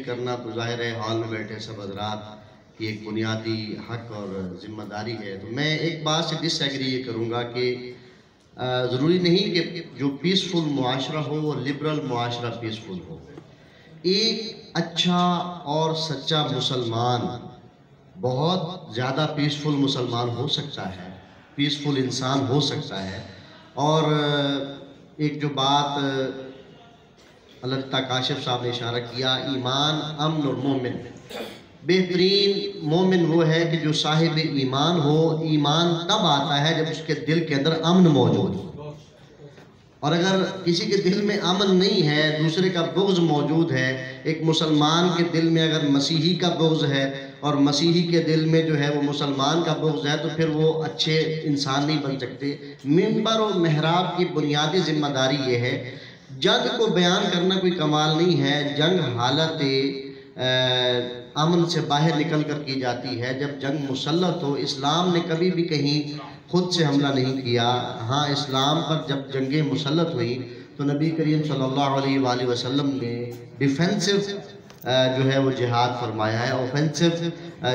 کرنا تو ظاہر ہے ہال میں بیٹھے سب حضرات کی ایک بنیادی حق اور ذمہ داری ہے. تو میں ایک بات سے ڈس ایگری یہ کروں گا کہ ضروری نہیں کہ جو پیسفل معاشرہ ہو وہ لبرل معاشرہ پیسفل ہو. ایک اچھا اور سچا مسلمان بہت زیادہ پیسفل مسلمان ہو سکتا ہے، پیسفل انسان ہو سکتا ہے. اور ایک جو بات علامہ کاشف صاحب نے اشارہ کیا، ایمان، امن اور مومن. بہترین مومن وہ ہے کہ جو صاحب ایمان ہو. ایمان تب آتا ہے جب اس کے دل کے اندر امن موجود ہو. اور اگر کسی کے دل میں امن نہیں ہے، دوسرے کا بغض موجود ہے، ایک مسلمان کے دل میں اگر مسیحی کا بغض ہے اور مسیحی کے دل میں جو ہے وہ مسلمان کا بغض ہے، تو پھر وہ اچھے انسان نہیں بن سکتے. منبر و محراب کی بنیادی ذمہ داری یہ ہے، جنگ کو بیان کرنا کوئی کمال نہیں ہے. جنگ حالت امن سے باہر نکل کر کی جاتی ہے جب جنگ مسلط ہو. اسلام نے کبھی بھی کہیں خود سے حملہ نہیں کیا. ہاں، اسلام پر جب جنگیں مسلط ہوئیں تو نبی کریم صلی اللہ علیہ وآلہ وسلم نے ڈیفینسو جو ہے وہ جہاد فرمایا ہے. اوفینسو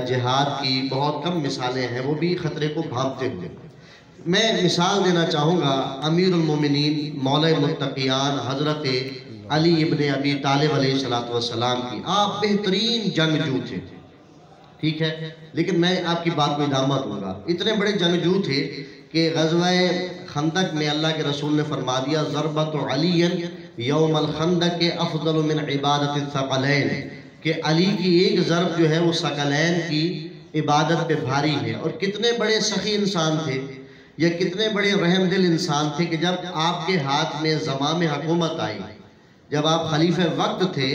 جہاد کی بہت کم مثالیں ہیں، وہ بھی خطرے کو بھانپتے ہوئے. میں مثال دینا چاہوں گا امیر المومنین مولا متقیان حضرت علی ابن ابی طالب علیہ السلام کی. آپ بہترین جنگجو تھے، ٹھیک ہے، لیکن میں آپ کی بات کو ادامہ دوں گا. اتنے بڑے جنگجو تھے کہ غزوہ خندق میں اللہ کے رسول نے فرما دیا، ضربت علی یوم الخندق افضل من عبادت الثقلین، کہ علی کی ایک ضرب جو ہے وہ ثقلین کی عبادت پہ بھاری ہے. اور کتنے بڑے سخی انسان تھے، یا کتنے بڑے رحم دل انسان تھے کہ جب آپ کے ہاتھ میں زمام حکومت آئی، جب آپ خلیفہ وقت تھے،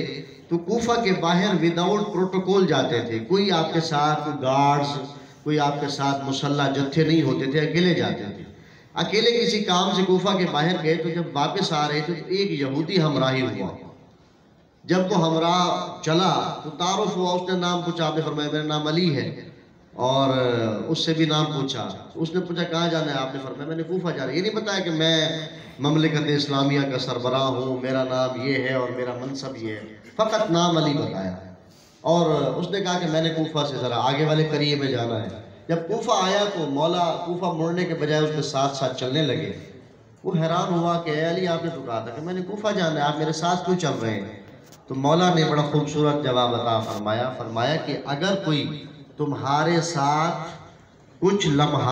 تو کوفہ کے باہر وداؤٹ پروٹوکول جاتے تھے. کوئی آپ کے ساتھ گارڈز، کوئی آپ کے ساتھ مسلح جتھے نہیں ہوتے تھے، اکیلے جاتے تھے. اکیلے کسی کام سے کوفہ کے باہر گئے تو جب واپس آ رہے تھے تو ایک یہودی ہمراہی ہوا. جب وہ ہمراہ چلا تو تعارف ہوا، اس نے نام پوچھا. آپ نے فرمایا میرا نام علی ہے. اور اس سے بھی نام پوچھا. اس نے پوچھا کہاں جانا ہے؟ آپ نے فرمایا میں نے کوفہ جانا ہے. یہ نہیں بتایا کہ میں مملکت اسلامیہ کا سربراہ ہوں، میرا نام یہ ہے اور میرا منصب یہ ہے. فقط نام علی بتایا. اور اس نے کہا کہ میں نے کوفہ سے ذرا آگے والے قریے میں جانا ہے. جب کوفہ آیا تو مولا کوفہ مڑنے کے بجائے اس کے ساتھ ساتھ چلنے لگے. وہ حیران ہوا کہ اے علی، آپ نے تو کہا تھا کہ میں نے کوفہ جانا ہے، آپ میرے ساتھ کیوں چل رہے ہیں؟ تو مولا نے بڑا خوبصورت جواب عطا فرمایا کہ اگر کوئی تمہارے ساتھ کچھ لمحہ